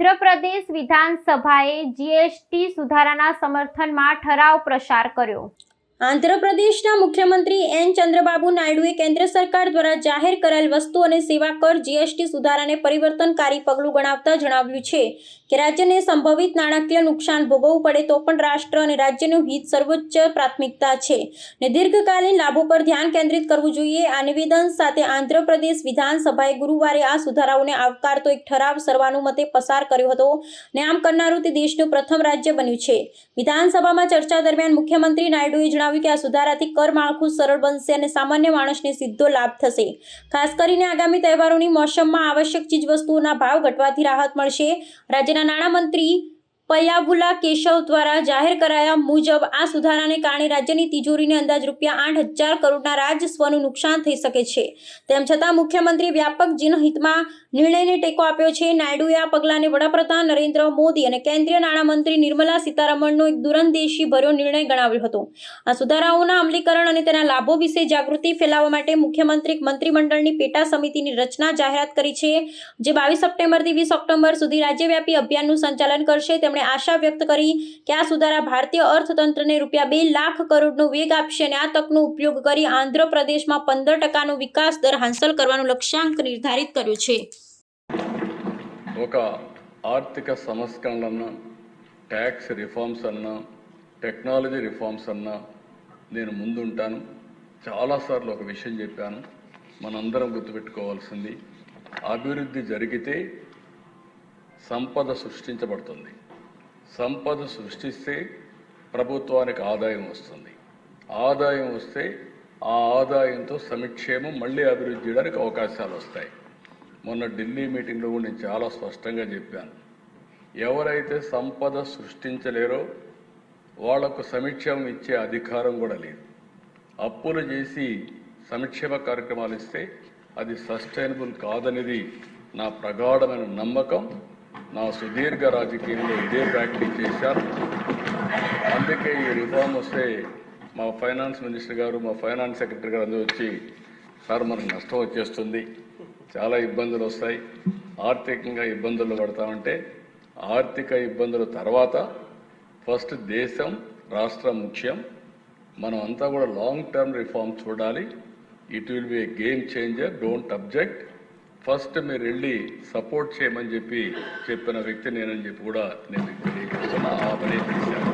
Andhra Pradesh વિધાનસભાએ GST સુધારાના સમર્થનમાં ઠરાવ પસાર કર્યો। આંધ્રપ્રદેશના મુખ્યમંત્રી એન ચંદ્રબાબુ નાયડુએ કેન્દ્ર સરકાર દ્વારા જાહેર કરાયેલ વસ્તુ અને સેવા કર જીએસટી સુધારાને પરિવર્તનકારી પગલું ગણાવતા જણાવ્યું છે કે રાજ્યને સંભવિત નાણાકીય નુકસાન ભોગવવું પડે તો પણ રાષ્ટ્ર અને રાજ્યનું હિત સર્વોચ્ચ પ્રાથમિકતા છે ને દીર્ઘકાલીન લાભો પર ધ્યાન કેન્દ્રિત કરવું જોઈએ। આ નિવેદન સાથે આંધ્રપ્રદેશ વિધાનસભાએ ગુરુવારે આ સુધારાઓને આવકારતો એક ઠરાવ સર્વાનુમતે પસાર કર્યો હતો ને આમ કરનારું તે દેશનું પ્રથમ રાજ્ય બન્યું છે। વિધાનસભામાં ચર્ચા દરમિયાન મુખ્યમંત્રી નાયડુએ જણાવ્યું કે આ સુધારાથી કર માળખું સરળ બનશે અને સામાન્ય માણસને સીધો લાભ થશે। ખાસ કરીને આગામી તહેવારોની મોસમમાં આવશ્યક ચીજવસ્તુઓના ભાવ ઘટવાથી રાહત મળશે। રાજ્યના નાણામંત્રી પયાવુલા કેશવ દ્વારા જાહેર કરાયા મુજબ આ સુધારાને કારણે રાજ્યની તિજોરીને અંદાજ ₹8,000 કરોડના રાજસ્વનું નુકસાન થઈ શકે છે। તેમ છતાં મુખ્યમંત્રીએ વ્યાપક જનહિતમાં નિર્ણયને ટેકો આપ્યો છે। નાયડુએ આ પગલાંને વડાપ્રધાન નરેન્દ્ર મોદી અને કેન્દ્રીય નાણામંત્રી નિર્મલા સીતારમણનો એક દૂરંદેશી ભર્યો નિર્ણય ગણાવ્યો હતો। આ સુધારાઓના અમલીકરણ અને તેના લાભો વિશે જાગૃતિ ફેલાવવા માટે મુખ્યમંત્રી મંત્રીમંડળની પેટા સમિતિની રચના જાહેરાત કરી છે, જે 22 સપ્ટેમ્બરથી 20 ઓક્ટોબર સુધી રાજ્યવ્યાપી અભિયાનનું સંચાલન કરશે। તેમણે આશા વ્યક્ત કરી કે આ સુધારા ભારતીય અર્થતંત્રને ₹2 લાખ કરોડનો વેગ આપશે અને આ તકનો ઉપયોગ કરી આંધ્રપ્રદેશમાં 15% વિકાસ દર હાંસલ કરવાનું લક્ષ્યાંક નિર્ધારિત કર્યું છે। ఒక ఆర్థిక సంస్కరణలన్నా ట్యాక్స్ రిఫార్మ్స్ అన్నా టెక్నాలజీ రిఫార్మ్స్ అన్నా నేను ముందుంటాను। చాలాసార్లు ఒక విషయం చెప్పాను, మనందరం గుర్తుపెట్టుకోవాల్సింది అభివృద్ధి జరిగితే సంపద సృష్టించబడుతుంది। సంపద సృష్టిస్తే ప్రభుత్వానికి ఆదాయం వస్తుంది। ఆదాయం వస్తే ఆ ఆదాయంతో సంక్షేమం మళ్ళీ అభివృద్ధి చేయడానికి అవకాశాలు వస్తాయి। మొన్న ఢిల్లీ మీటింగ్లో కూడా నేను చాలా స్పష్టంగా చెప్పాను, ఎవరైతే సంపద సృష్టించలేరో వాళ్లకు సంక్షేమం ఇచ్చే అధికారం కూడా లేదు। అప్పులు చేసి సంక్షేమ కార్యక్రమాలు ఇస్తే అది సస్టైనబుల్ కాదనేది నా ప్రగాఢమైన నమ్మకం। నా సుదీర్ఘ రాజకీయంలో ఇదే ప్రాక్టీస్ చేశాను। అందుకే ఈ రిఫార్మ్ వస్తే మా ఫైనాన్స్ మినిస్టర్ గారు, మా ఫైనాన్స్ సెక్రటరీ గారు అందరూ వచ్చి, సార్ మనకు నష్టం వచ్చేస్తుంది, చాలా ఇబ్బందులు వస్తాయి, ఆర్థికంగా ఇబ్బందులు పడతామంటే ఆర్థిక ఇబ్బందుల తర్వాత ఫస్ట్ దేశం రాష్ట్రం ముఖ్యం। మనం అంతా కూడా లాంగ్ టర్మ్ రిఫార్మ్ చూడాలి। It will be A game changer, don't object, first మీరు వెళ్ళి సపోర్ట్ చేయమని చెప్పిన వ్యక్తి నేనని చెప్పి కూడా నేను తెలియజేస్తున్నా। ఆ పని చేశాను।